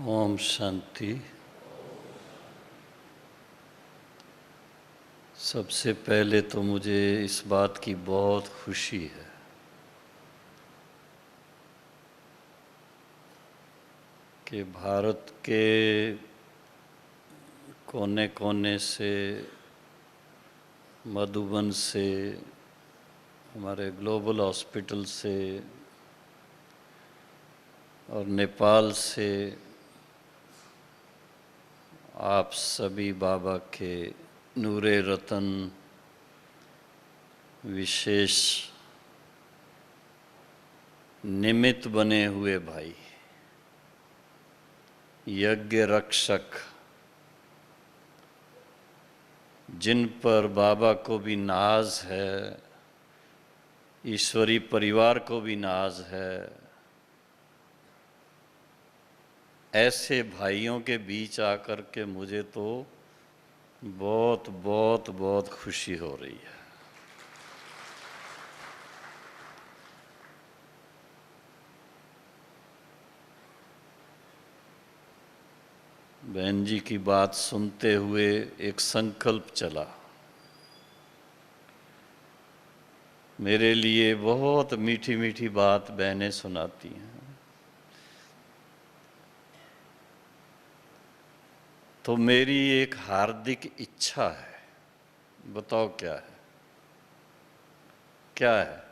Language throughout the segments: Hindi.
ओम शांति। सबसे पहले तो मुझे इस बात की बहुत खुशी है कि भारत के कोने कोने से, मधुबन से, हमारे ग्लोबल हॉस्पिटल से और नेपाल से आप सभी बाबा के नूरे रतन विशेष निमित्त बने हुए भाई, यज्ञ रक्षक, जिन पर बाबा को भी नाज है, ईश्वरी परिवार को भी नाज है, ऐसे भाइयों के बीच आकर के मुझे तो बहुत बहुत बहुत खुशी हो रही है। बहन जी की बात सुनते हुए एक संकल्प चला। मेरे लिए बहुत मीठी मीठी बात बहनें सुनाती हैं, तो मेरी एक हार्दिक इच्छा है। बताओ क्या है? क्या है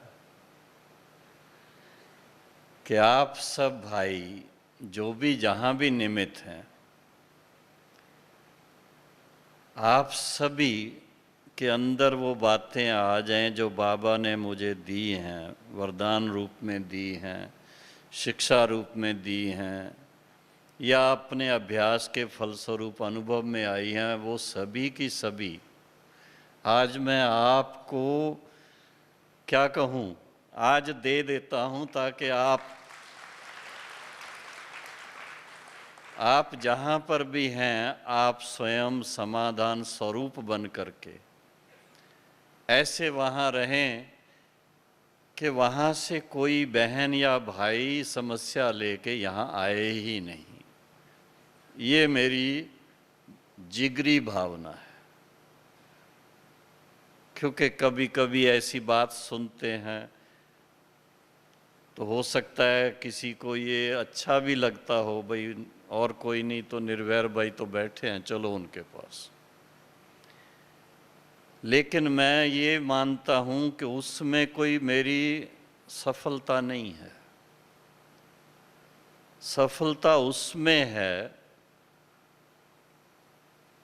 कि आप सब भाई जो भी जहां भी निमित्त हैं, आप सभी के अंदर वो बातें आ जाएं जो बाबा ने मुझे दी हैं, वरदान रूप में दी हैं, शिक्षा रूप में दी हैं, या अपने अभ्यास के फलस्वरूप अनुभव में आई हैं। वो सभी की सभी आज मैं आपको क्या कहूँ, आज दे देता हूँ ताकि आप जहाँ पर भी हैं, आप स्वयं समाधान स्वरूप बन करके ऐसे वहाँ रहें कि वहाँ से कोई बहन या भाई समस्या लेके यहाँ आए ही नहीं। ये मेरी जिगरी भावना है, क्योंकि कभी कभी ऐसी बात सुनते हैं तो हो सकता है किसी को ये अच्छा भी लगता हो, भाई और कोई नहीं तो निर्वैर भाई तो बैठे हैं, चलो उनके पास। लेकिन मैं ये मानता हूँ कि उसमें कोई मेरी सफलता नहीं है। सफलता उसमें है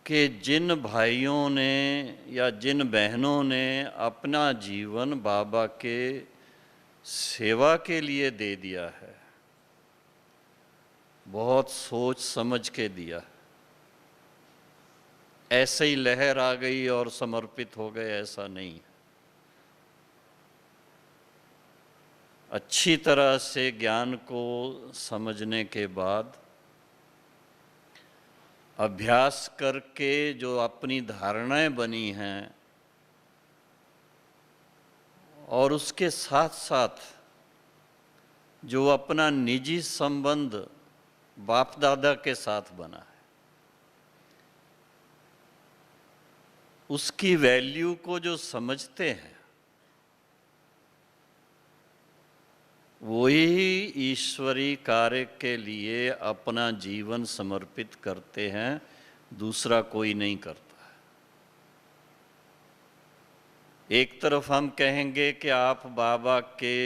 कि जिन भाइयों ने या जिन बहनों ने अपना जीवन बाबा के सेवा के लिए दे दिया है, बहुत सोच समझ के दिया। ऐसे ही लहर आ गई और समर्पित हो गए, ऐसा नहीं। अच्छी तरह से ज्ञान को समझने के बाद अभ्यास करके जो अपनी धारणाएं बनी हैं, और उसके साथ साथ जो अपना निजी संबंध बाप दादा के साथ बना है, उसकी वैल्यू को जो समझते हैं, वही ईश्वरी कार्य के लिए अपना जीवन समर्पित करते हैं, दूसरा कोई नहीं करता। एक तरफ हम कहेंगे कि आप बाबा के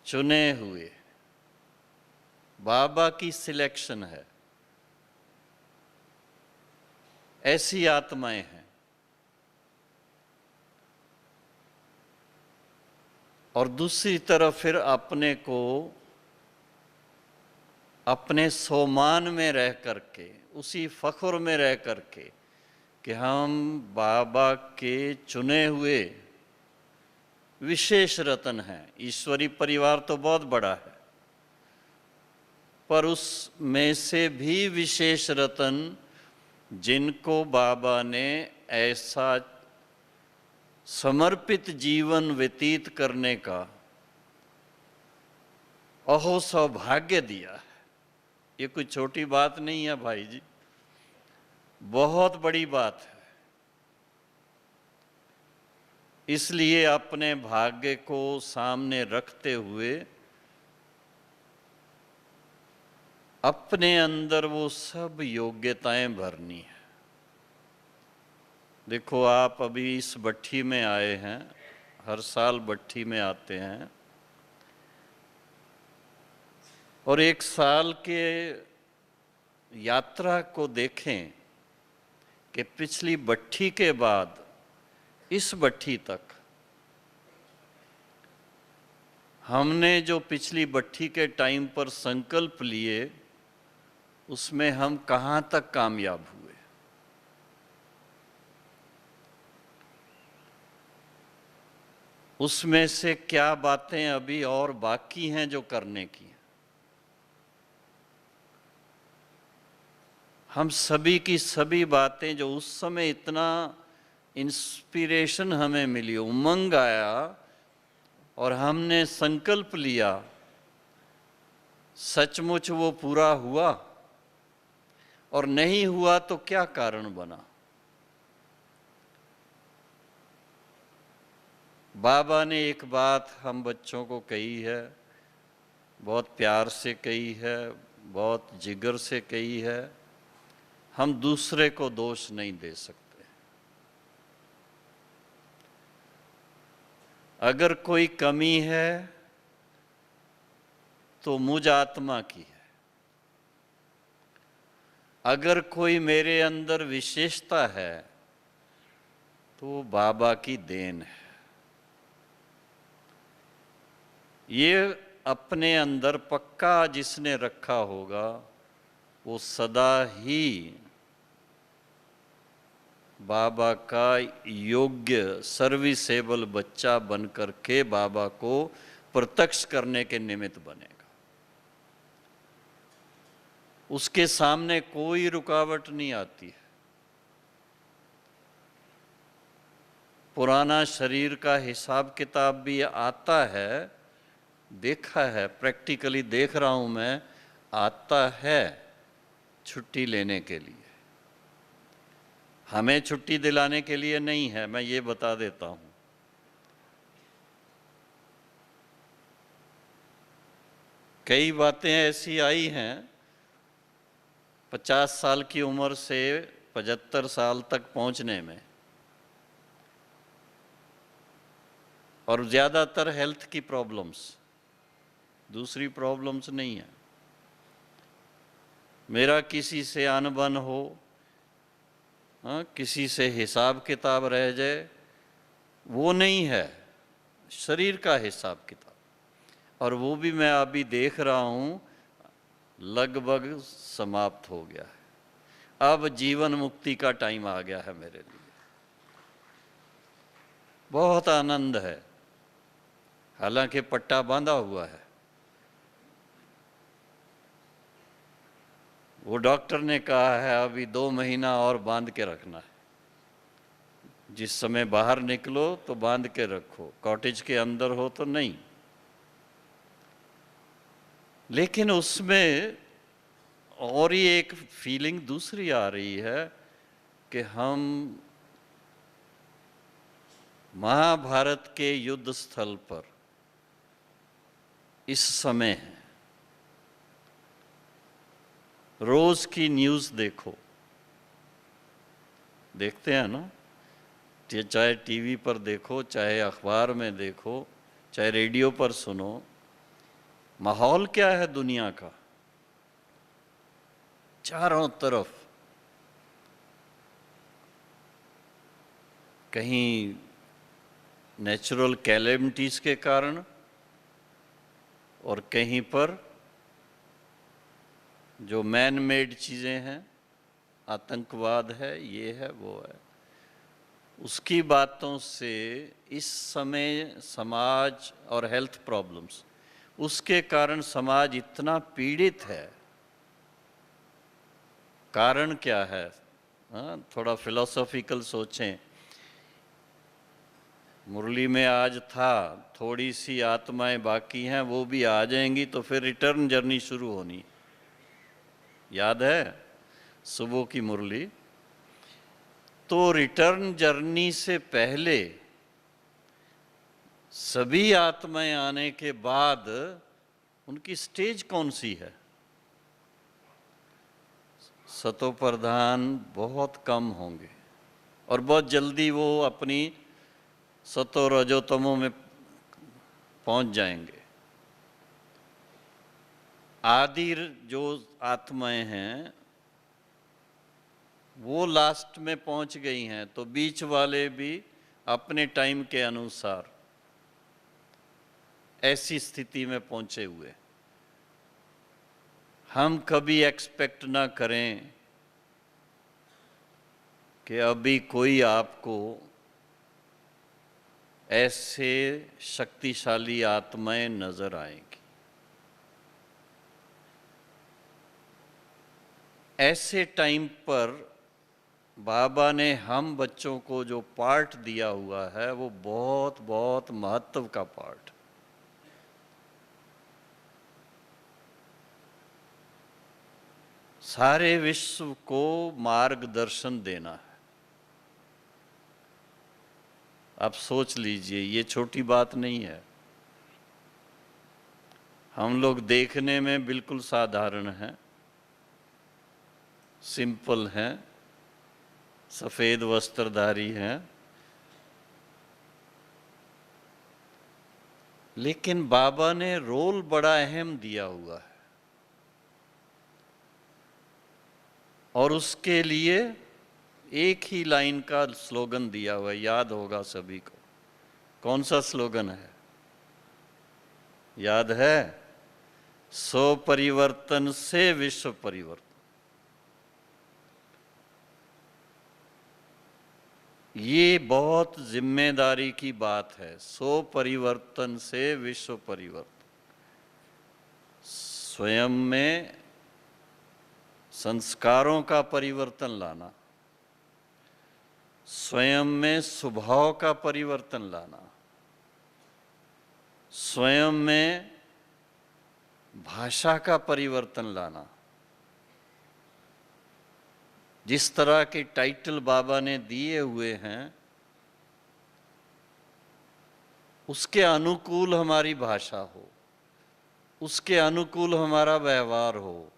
चुने हुए, बाबा की सिलेक्शन है, ऐसी आत्माएं हैं। और दूसरी तरफ फिर अपने को अपने सोमान में रह करके, उसी फख्र में रह करके कि हम बाबा के चुने हुए विशेष रतन हैं। ईश्वरी परिवार तो बहुत बड़ा है, पर उसमें से भी विशेष रतन जिनको बाबा ने ऐसा समर्पित जीवन व्यतीत करने का अहो सौभाग्य दिया है, ये कोई छोटी बात नहीं है भाई जी, बहुत बड़ी बात है। इसलिए अपने भाग्य को सामने रखते हुए अपने अंदर वो सब योग्यताएं भरनी है। देखो, आप अभी इस भट्ठी में आए हैं, हर साल भट्ठी में आते हैं, और एक साल के यात्रा को देखें कि पिछली भट्ठी के बाद इस भट्ठी तक हमने जो पिछली भट्ठी के टाइम पर संकल्प लिए, उसमें हम कहाँ तक कामयाब हुए। उसमें से क्या बातें अभी और बाकी हैं जो करने की। हम सभी की सभी बातें जो उस समय इतना इंस्पिरेशन हमें मिली, उमंग आया और हमने संकल्प लिया, सचमुच वो पूरा हुआ? और नहीं हुआ तो क्या कारण बना? बाबा ने एक बात हम बच्चों को कही है, बहुत प्यार से कही है, बहुत जिगर से कही है, हम दूसरे को दोष नहीं दे सकते। अगर कोई कमी है तो मुझ आत्मा की है, अगर कोई मेरे अंदर विशेषता है तो वो बाबा की देन है। ये अपने अंदर पक्का जिसने रखा होगा वो सदा ही बाबा का योग्य सर्विसेबल बच्चा बनकर के बाबा को प्रत्यक्ष करने के निमित्त बनेगा। उसके सामने कोई रुकावट नहीं आती है। पुराना शरीर का हिसाब किताब भी आता है, देखा है, प्रैक्टिकली देख रहा हूं मैं, आता है छुट्टी लेने के लिए। हमें छुट्टी दिलाने के लिए नहीं है, मैं ये बता देता हूं। कई बातें ऐसी आई हैं 50 साल की उम्र से 75 साल तक पहुंचने में, और ज़्यादातर हेल्थ की प्रॉब्लम्स, दूसरी प्रॉब्लम्स नहीं है। मेरा किसी से अनबन हो, किसी से हिसाब किताब रह जाए, वो नहीं है, शरीर का हिसाब किताब। और वो भी मैं अभी देख रहा हूँ लगभग समाप्त हो गया है। अब जीवन मुक्ति का टाइम आ गया है मेरे लिए। बहुत आनंद है, हालांकि पट्टा बांधा हुआ है। वो डॉक्टर ने कहा है अभी 2 महीना और बांध के रखना है। जिस समय बाहर निकलो तो बांध के रखो, कॉटेज के अंदर हो तो नहीं। लेकिन उसमें और ही एक फीलिंग दूसरी आ रही है कि हम महाभारत के युद्ध स्थल पर इस समय हैं। रोज की न्यूज़ देखो, देखते हैं ना, चाहे टीवी पर देखो, चाहे अखबार में देखो, चाहे रेडियो पर सुनो, माहौल क्या है दुनिया का? चारों तरफ कहीं नेचुरल कैलेमिटीज के कारण, और कहीं पर जो मैन मेड चीज़ें हैं, आतंकवाद है, ये है, वो है। उसकी बातों से इस समय समाज और हेल्थ प्रॉब्लम्स, उसके कारण समाज इतना पीड़ित है। कारण क्या है? थोड़ा फिलोसॉफिकल सोचें। मुरली में आज था, थोड़ी सी आत्माएं बाकी हैं, वो भी आ जाएंगी तो फिर रिटर्न जर्नी शुरू होनी। याद है सुबह की मुरली? तो रिटर्न जर्नी से पहले सभी आत्माएं आने के बाद उनकी स्टेज कौन सी है? सतो प्रधान बहुत कम होंगे और बहुत जल्दी वो अपनी सतो रजोतमों में पहुंच जाएंगे। आदि जो आत्माएं हैं वो लास्ट में पहुंच गई हैं, तो बीच वाले भी अपने टाइम के अनुसार ऐसी स्थिति में पहुंचे हुए। हम कभी एक्सपेक्ट ना करें कि अभी कोई आपको ऐसे शक्तिशाली आत्माएं नजर आएंगी। ऐसे टाइम पर बाबा ने हम बच्चों को जो पार्ट दिया हुआ है वो बहुत बहुत महत्व का पार्ट। सारे विश्व को मार्गदर्शन देना है। आप सोच लीजिए, ये छोटी बात नहीं है। हम लोग देखने में बिल्कुल साधारण हैं, सिंपल हैं, सफेद वस्त्रधारी हैं, लेकिन बाबा ने रोल बड़ा अहम दिया हुआ है और उसके लिए एक ही लाइन का स्लोगन दिया हुआ है, याद होगा सभी को। कौन सा स्लोगन है? याद है? सो परिवर्तन से विश्व परिवर्तन। ये बहुत जिम्मेदारी की बात है। सो परिवर्तन से विश्व परिवर्तन। स्वयं में संस्कारों का परिवर्तन लाना, स्वयं में स्वभाव का परिवर्तन लाना, स्वयं में भाषा का परिवर्तन लाना। जिस तरह के टाइटल बाबा ने दिए हुए हैं उसके अनुकूल हमारी भाषा हो, उसके अनुकूल हमारा व्यवहार हो,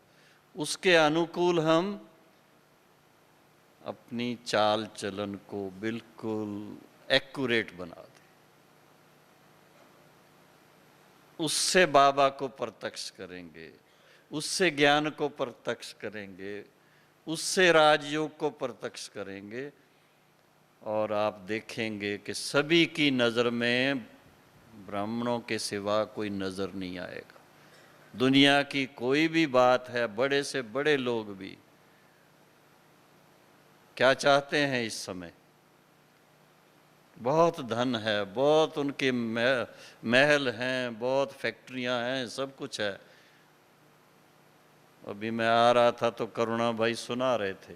उसके अनुकूल हम अपनी चाल चलन को बिल्कुल एक्यूरेट बना दें। उससे बाबा को प्रत्यक्ष करेंगे, उससे ज्ञान को प्रत्यक्ष करेंगे, उससे राजयोग को प्रत्यक्ष करेंगे और आप देखेंगे कि सभी की नज़र में ब्राह्मणों के सिवा कोई नज़र नहीं आएगा। दुनिया की कोई भी बात है, बड़े से बड़े लोग भी क्या चाहते हैं इस समय? बहुत धन है, बहुत उनके महल हैं, बहुत फैक्ट्रियां हैं, सब कुछ है। अभी मैं आ रहा था तो करुणा भाई सुना रहे थे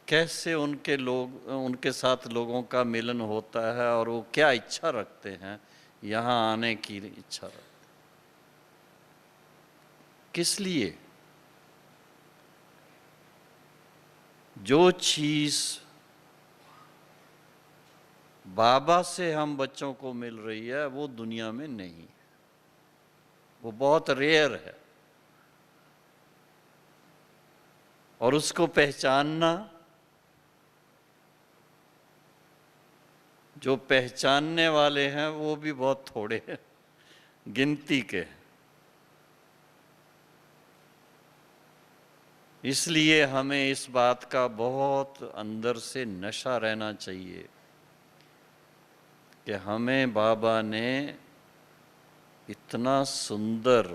कैसे उनके साथ लोगों का मिलन होता है और वो क्या इच्छा रखते हैं, यहाँ आने की इच्छा रखते हैं। किस लिए? जो चीज बाबा से हम बच्चों को मिल रही है वो दुनिया में नहीं, वो बहुत रेयर है और उसको पहचानना, जो पहचानने वाले हैं वो भी बहुत थोड़े हैं, गिनती के। इसलिए हमें इस बात का बहुत अंदर से नशा रहना चाहिए कि हमें बाबा ने इतना सुंदर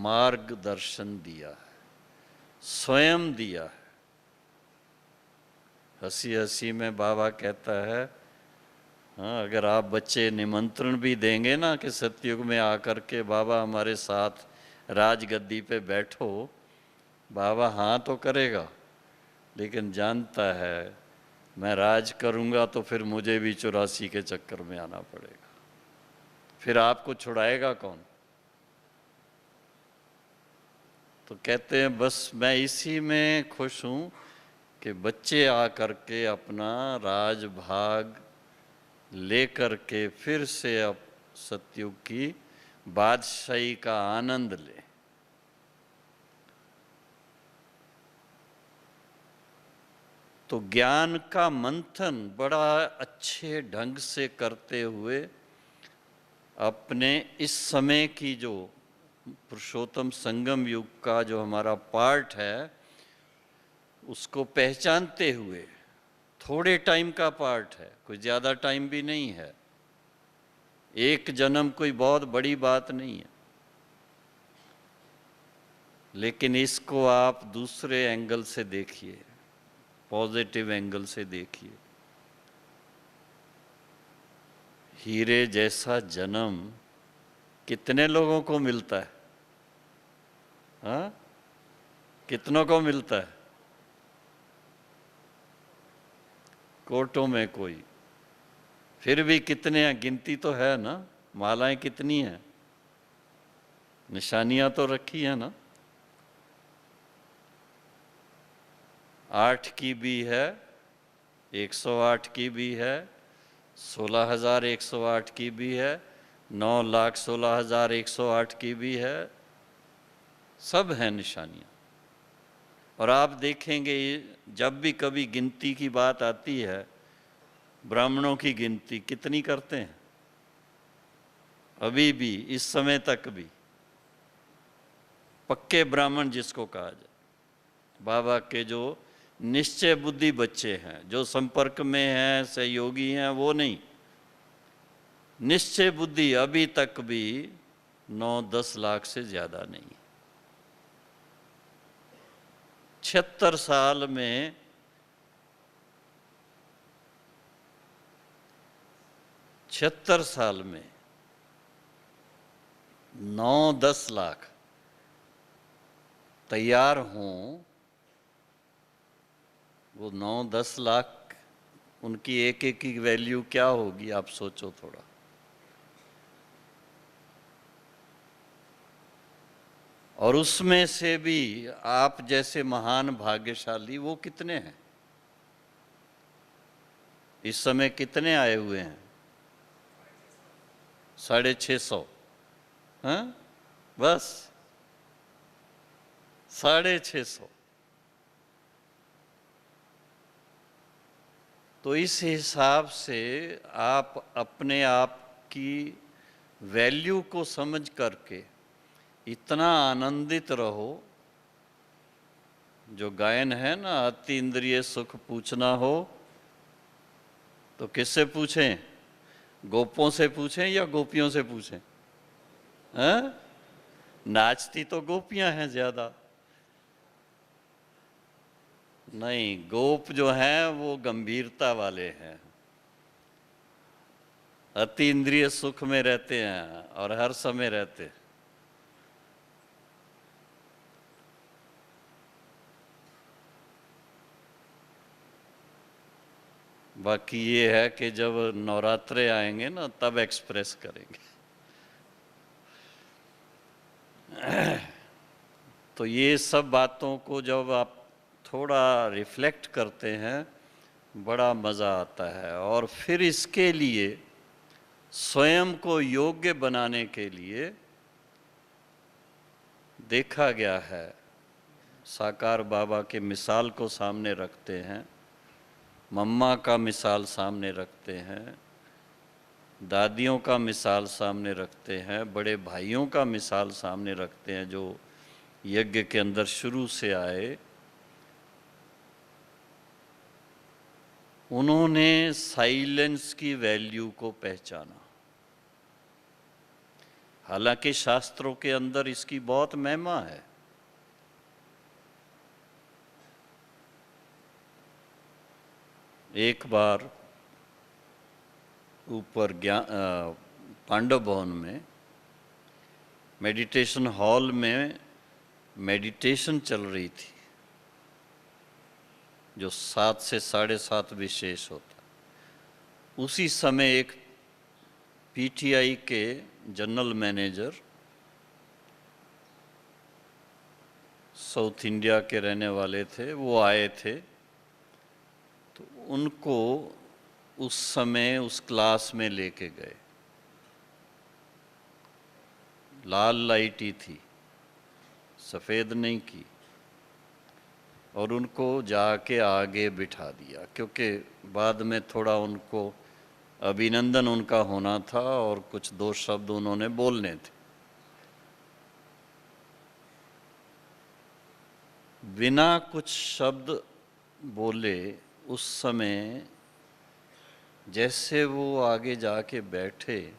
मार्गदर्शन दिया है, स्वयं दिया है। हंसी हंसी में बाबा कहता है, हाँ, अगर आप बच्चे निमंत्रण भी देंगे ना कि सतयुग में आकर के बाबा हमारे साथ राजगद्दी पे बैठो, बाबा हाँ तो करेगा, लेकिन जानता है मैं राज करूंगा तो फिर मुझे भी 84 के चक्कर में आना पड़ेगा, फिर आपको छुड़ाएगा कौन? तो कहते हैं बस मैं इसी में खुश हूँ कि बच्चे आकर के अपना राजभाग लेकर के फिर से अब सतयुग की बादशाही का आनंद ले। तो ज्ञान का मंथन बड़ा अच्छे ढंग से करते हुए अपने इस समय की जो पुरुषोत्तम संगम युग का जो हमारा पार्ट है उसको पहचानते हुए, थोड़े टाइम का पार्ट है, कोई ज़्यादा टाइम भी नहीं है, एक जन्म कोई बहुत बड़ी बात नहीं है, लेकिन इसको आप दूसरे एंगल से देखिए, पॉजिटिव एंगल से देखिए। हीरे जैसा जन्म कितने लोगों को मिलता है? हाँ, कितनों को मिलता है? कोटों में कोई, फिर भी कितने हैं? गिनती तो है ना, मालाएं कितनी हैं, निशानियां तो रखी है ना। 8 की भी है, 108 की भी है, 16,108 की भी है, 9,16,108 की भी है, सब हैं निशानियां। और आप देखेंगे जब भी कभी गिनती की बात आती है, ब्राह्मणों की गिनती कितनी करते हैं? अभी भी इस समय तक भी पक्के ब्राह्मण जिसको कहा जाए, बाबा के जो निश्चय बुद्धि बच्चे हैं, जो संपर्क में हैं, सहयोगी हैं, वो नहीं, निश्चय बुद्धि अभी तक भी 9-10 लाख से ज्यादा नहीं। 76 साल में 76 साल में 9-10 लाख तैयार हों, वो 9-10 लाख, उनकी एक एक की वैल्यू क्या होगी आप सोचो थोड़ा। और उसमें से भी आप जैसे महान भाग्यशाली वो कितने हैं? इस समय कितने आए हुए हैं? 650। हाँ, बस 650। तो इस हिसाब से आप अपने आप की वैल्यू को समझ करके इतना आनंदित रहो। जो गायन है ना, अति इंद्रिय सुख पूछना हो तो किससे पूछें? गोपों से पूछें या गोपियों से पूछें? हैं? नाचती तो गोपियां हैं ज्यादा। नहीं, गोप जो हैं वो गंभीरता वाले हैं, अति इंद्रिय सुख में रहते हैं और हर समय रहते हैं। बाकी ये है कि जब नवरात्रे आएंगे ना तब एक्सप्रेस करेंगे। तो ये सब बातों को जब आप थोड़ा रिफ्लेक्ट करते हैं बड़ा मज़ा आता है। और फिर इसके लिए स्वयं को योग्य बनाने के लिए देखा गया है, साकार बाबा के मिसाल को सामने रखते हैं, मम्मा का मिसाल सामने रखते हैं, दादियों का मिसाल सामने रखते हैं, बड़े भाइयों का मिसाल सामने रखते हैं जो यज्ञ के अंदर शुरू से आए। उन्होंने साइलेंस की वैल्यू को पहचाना। हालांकि शास्त्रों के अंदर इसकी बहुत महिमा है। एक बार ऊपर पांडव भवन में मेडिटेशन हॉल में मेडिटेशन चल रही थी, जो 7 से 7:30 विशेष होता। उसी समय एक पीटीआई के जनरल मैनेजर साउथ इंडिया के रहने वाले थे, वो आए थे। तो उनको उस समय उस क्लास में लेके गए। लाल लाइट ही थी, सफ़ेद नहीं की, और उनको जाके आगे बिठा दिया, क्योंकि बाद में थोड़ा उनको अभिनंदन उनका होना था और कुछ दो शब्द उन्होंने बोलने थे। बिना कुछ शब्द बोले उस समय जैसे वो आगे जाके बैठे,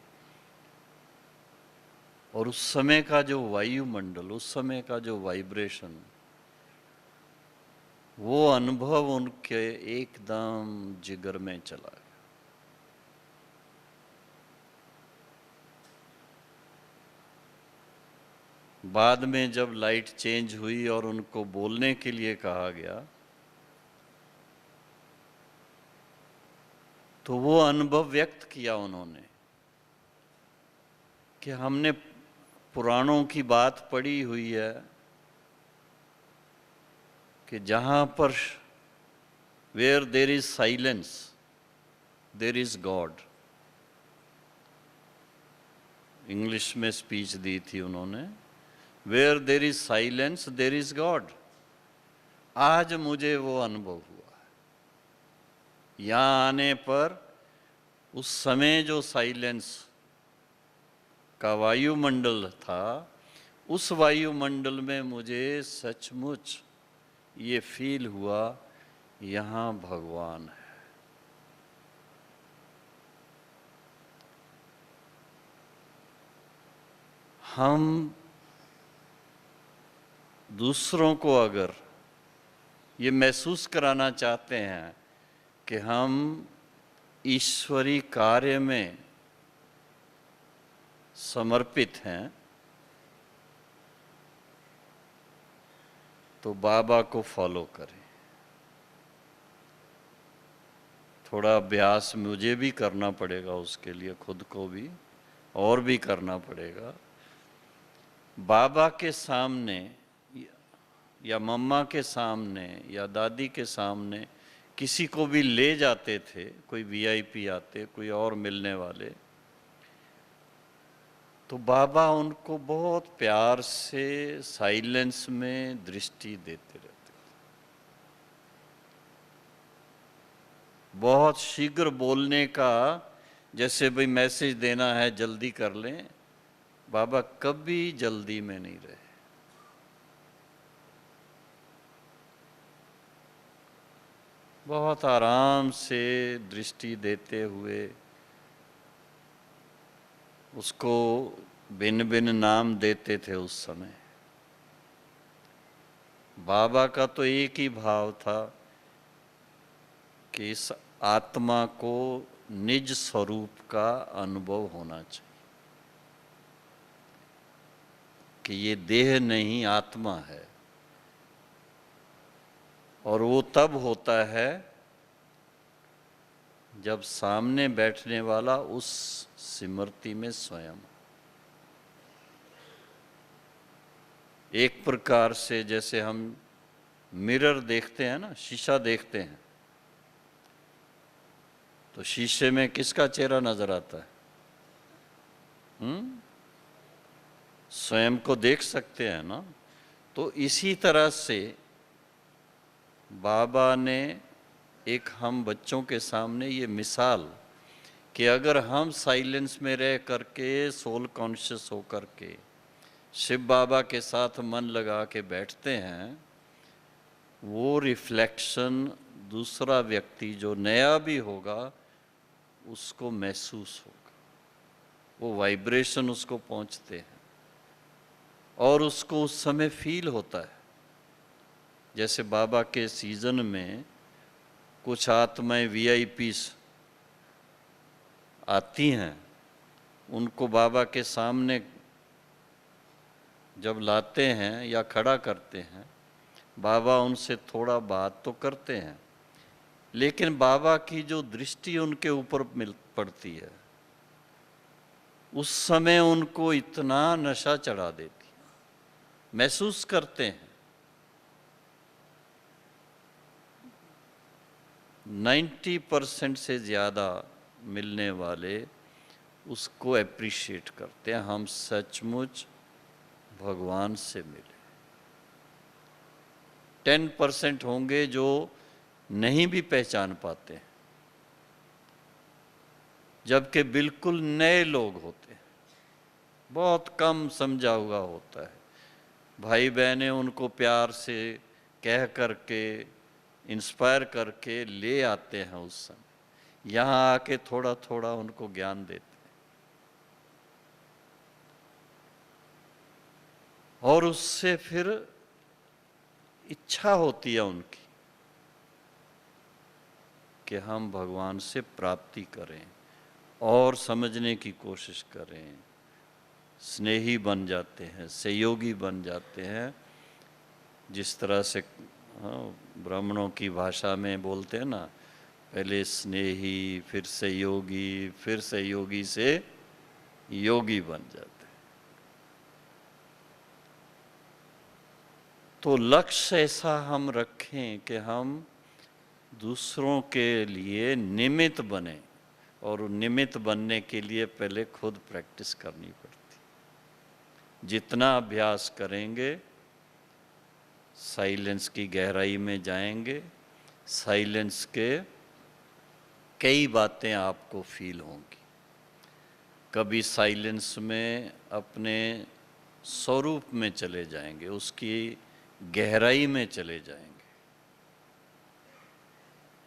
और उस समय का जो वायुमंडल, उस समय का जो वाइब्रेशन, वो अनुभव उनके एकदम जिगर में चला गया। बाद में जब लाइट चेंज हुई और उनको बोलने के लिए कहा गया, तो वो अनुभव व्यक्त किया उन्होंने कि हमने पुराणों की बात पढ़ी हुई है कि जहाँ पर where there is silence there is God. English में स्पीच दी थी उन्होंने, where there is silence there is God. आज मुझे वो अनुभव हुआ। यहाँ आने पर उस समय जो साइलेंस का वायुमंडल था, उस वायुमंडल में मुझे सचमुच ये फील हुआ, यहाँ भगवान है। हम दूसरों को अगर ये महसूस कराना चाहते हैं कि हम ईश्वरी कार्य में समर्पित हैं, तो बाबा को फॉलो करें। थोड़ा अभ्यास मुझे भी करना पड़ेगा, उसके लिए खुद को भी और भी करना पड़ेगा। बाबा के सामने या मम्मा के सामने या दादी के सामने किसी को भी ले जाते थे, कोई वीआईपी आते, कोई और मिलने वाले, तो बाबा उनको बहुत प्यार से साइलेंस में दृष्टि देते रहते थे। बहुत शीघ्र बोलने का, जैसे भाई मैसेज देना है जल्दी कर लें, बाबा कभी जल्दी में नहीं रहे। बहुत आराम से दृष्टि देते हुए उसको भिन्न भिन्न नाम देते थे। उस समय बाबा का तो एक ही भाव था कि इस आत्मा को निज स्वरूप का अनुभव होना चाहिए, कि ये देह नहीं आत्मा है। और वो तब होता है जब सामने बैठने वाला उस स्मृति में स्वयं, एक प्रकार से जैसे हम मिरर देखते हैं ना, शीशा देखते हैं, तो शीशे में किसका चेहरा नजर आता है? स्वयं को देख सकते हैं ना। तो इसी तरह से बाबा ने एक हम बच्चों के सामने ये मिसाल कि अगर हम साइलेंस में रह करके सोल कॉन्शियस हो करके शिव बाबा के साथ मन लगा के बैठते हैं, वो रिफ्लेक्शन दूसरा व्यक्ति जो नया भी होगा उसको महसूस होगा, वो वाइब्रेशन उसको पहुंचते हैं और उसको उस समय फील होता है। जैसे बाबा के सीजन में कुछ आत्माएं वीआईपीस आती हैं, उनको बाबा के सामने जब लाते हैं या खड़ा करते हैं, बाबा उनसे थोड़ा बात तो करते हैं, लेकिन बाबा की जो दृष्टि उनके ऊपर पड़ती है, उस समय उनको इतना नशा चढ़ा देती है, महसूस करते हैं 90% से ज़्यादा मिलने वाले उसको एप्रिशिएट करते हैं, हम सचमुच भगवान से मिले। 10% होंगे जो नहीं भी पहचान पाते हैं, जबकि बिल्कुल नए लोग होते हैं, बहुत कम समझा हुआ होता है। भाई बहनें उनको प्यार से कह करके इंस्पायर करके ले आते हैं उस समय, यहाँ आके थोड़ा थोड़ा उनको ज्ञान देते हैं और उससे फिर इच्छा होती है उनकी कि हम भगवान से प्राप्ति करें और समझने की कोशिश करें, स्नेही बन जाते हैं, सहयोगी बन जाते हैं। जिस तरह से ब्राह्मणों की भाषा में बोलते हैं ना, पहले स्नेही, फिर सहयोगी, फिर सहयोगी से योगी बन जाते हैं। तो लक्ष्य ऐसा हम रखें कि हम दूसरों के लिए निमित्त बने, और निमित्त बनने के लिए पहले खुद प्रैक्टिस करनी पड़ती। जितना अभ्यास करेंगे, साइलेंस की गहराई में जाएंगे, साइलेंस के कई बातें आपको फील होंगी। कभी साइलेंस में अपने स्वरूप में चले जाएंगे, उसकी गहराई में चले जाएंगे।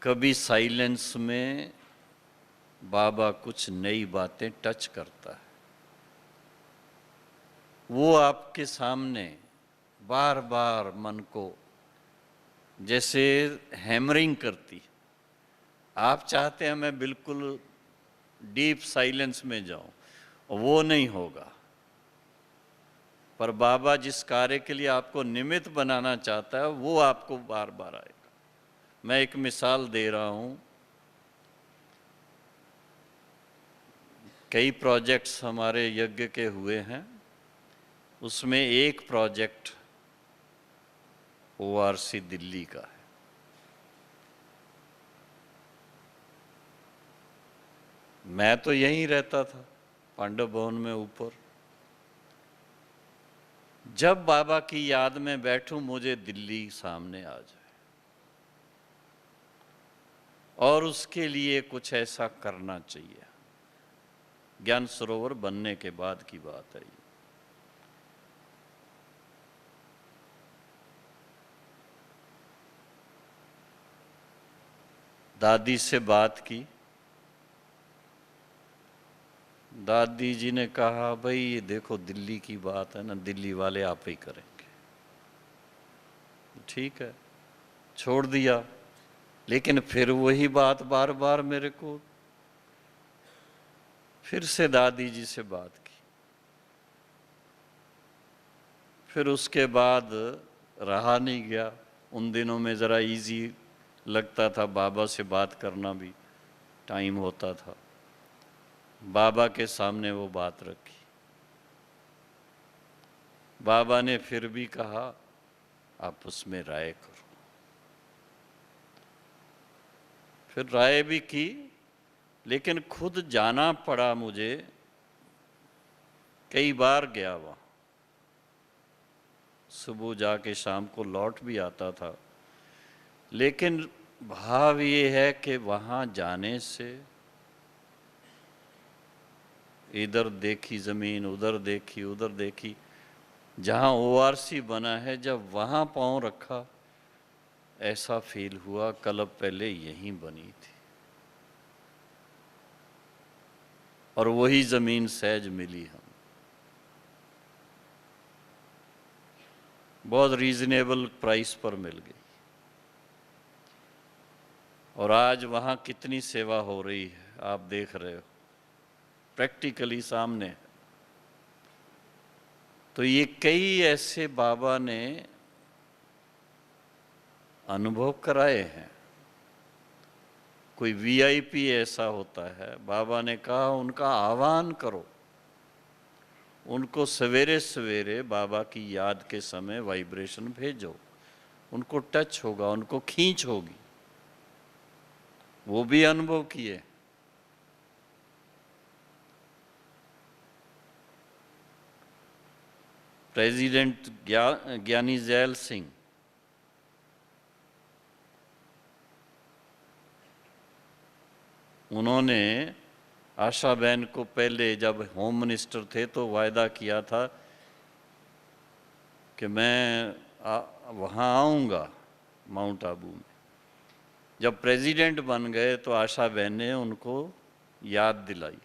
कभी साइलेंस में बाबा कुछ नई बातें टच करता है, वो आपके सामने बार बार मन को जैसे हैमरिंग करती। आप चाहते हैं मैं बिल्कुल डीप साइलेंस में जाऊं, वो नहीं होगा। पर बाबा जिस कार्य के लिए आपको निमित्त बनाना चाहता है, वो आपको बार बार आएगा। मैं एक मिसाल दे रहा हूं, कई प्रोजेक्ट्स हमारे यज्ञ के हुए हैं, उसमें एक प्रोजेक्ट ORC दिल्ली का है। मैं तो यहीं रहता था, पांडव भवन में ऊपर। जब बाबा की याद में बैठूं, मुझे दिल्ली सामने आ जाए, और उसके लिए कुछ ऐसा करना चाहिए। ज्ञान सरोवर बनने के बाद की बात है ये। दादी से बात की, दादी जी ने कहा भाई ये देखो दिल्ली की बात है ना, दिल्ली वाले आप ही करेंगे। ठीक है, छोड़ दिया। लेकिन फिर वही बात बार बार मेरे को, फिर से दादी जी से बात की। फिर उसके बाद रहा नहीं गया। उन दिनों में ज़रा इजी लगता था, बाबा से बात करना भी टाइम होता था। बाबा के सामने वो बात रखी। बाबा ने फिर भी कहा आप उसमें राय करो। फिर राय भी की, लेकिन खुद जाना पड़ा मुझे। कई बार गया वहाँ, सुबह जाके शाम को लौट भी आता था। लेकिन भाव ये है कि वहाँ जाने से इधर देखी ज़मीन, उधर देखी, उधर देखी, जहाँ ORC बना है, जब वहाँ पाँव रखा, ऐसा फील हुआ क्लब पहले यहीं बनी थी, और वही ज़मीन सहज मिली हम। बहुत रीजनेबल प्राइस पर मिल गई, और आज वहाँ कितनी सेवा हो रही है आप देख रहे हो, प्रैक्टिकली सामने। तो ये कई ऐसे बाबा ने अनुभव कराए हैं। कोई VIP ऐसा होता है, बाबा ने कहा उनका आह्वान करो, उनको सवेरे सवेरे बाबा की याद के समय वाइब्रेशन भेजो, उनको टच होगा, उनको खींच होगी। वो भी अनुभव किए। प्रेसिडेंट ज्ञानी जैल सिंह, उन्होंने आशा बहन को पहले जब होम मिनिस्टर थे तो वायदा किया था कि मैं वहाँ आऊँगा माउंट आबू में। जब प्रेसिडेंट बन गए तो आशा बहन ने उनको याद दिलाई,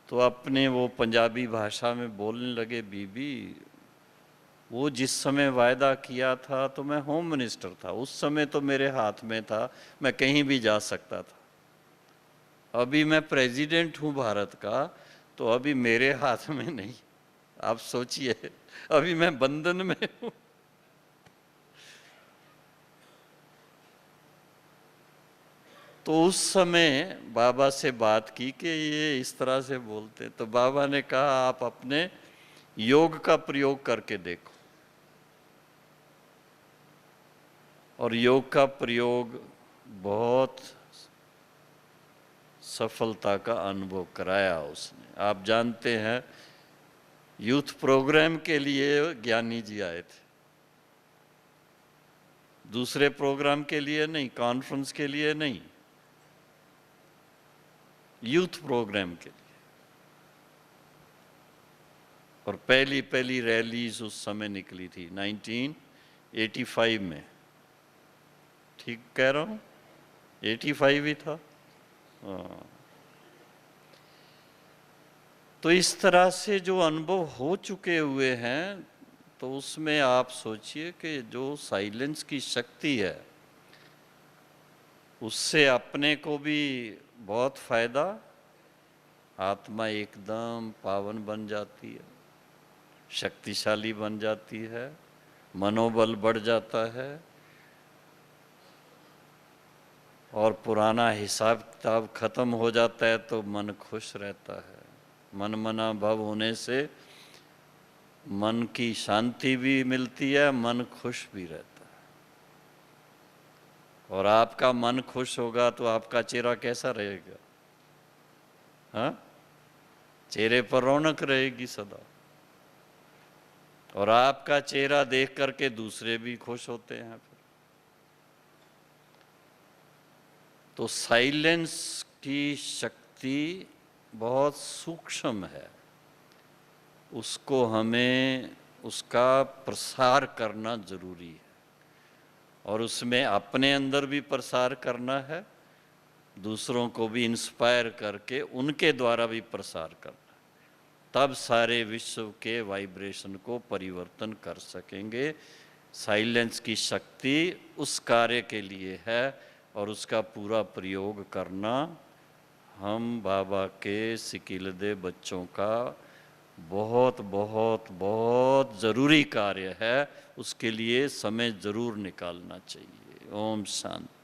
तो अपने वो पंजाबी भाषा में बोलने लगे, बीबी वो जिस समय वायदा किया था तो मैं होम मिनिस्टर था, उस समय तो मेरे हाथ में था, मैं कहीं भी जा सकता था। अभी मैं प्रेसिडेंट हूँ भारत का, तो अभी मेरे हाथ में नहीं। आप सोचिए, अभी मैं बंधन में हूँ। तो उस समय बाबा से बात की कि ये इस तरह से बोलते, तो बाबा ने कहा आप अपने योग का प्रयोग करके देखो। और योग का प्रयोग बहुत सफलता का अनुभव कराया उसने। आप जानते हैं, यूथ प्रोग्राम के लिए ज्ञानी जी आए थे, दूसरे प्रोग्राम के लिए नहीं, कॉन्फ्रेंस के लिए नहीं, यूथ प्रोग्राम के लिए। और पहली पहली रैलीज उस समय निकली थी 1985 में। ठीक कह रहा हूँ? 85 ही था। हाँ। तो इस तरह से जो अनुभव हो चुके हुए हैं, तो उसमें आप सोचिए कि जो साइलेंस की शक्ति है, उससे अपने को भी बहुत फायदा, आत्मा एकदम पावन बन जाती है, शक्तिशाली बन जाती है, मनोबल बढ़ जाता है, और पुराना हिसाब किताब खत्म हो जाता है, तो मन खुश रहता है। मन मना भाव होने से मन की शांति भी मिलती है, मन खुश भी रहता है। और आपका मन खुश होगा तो आपका चेहरा कैसा रहेगा? हाँ, चेहरे पर रौनक रहेगी सदा। और आपका चेहरा देख करके दूसरे भी खुश होते हैं फिर। तो साइलेंस की शक्ति बहुत सूक्ष्म है, उसको हमें उसका प्रसार करना जरूरी है, और उसमें अपने अंदर भी प्रसार करना है, दूसरों को भी इंस्पायर करके उनके द्वारा भी प्रसार करना, तब सारे विश्व के वाइब्रेशन को परिवर्तन कर सकेंगे। साइलेंस की शक्ति उस कार्य के लिए है, और उसका पूरा प्रयोग करना हम बाबा के सिकीलदे बच्चों का बहुत बहुत बहुत ज़रूरी कार्य है। उसके लिए समय ज़रूर निकालना चाहिए। ओम शांति।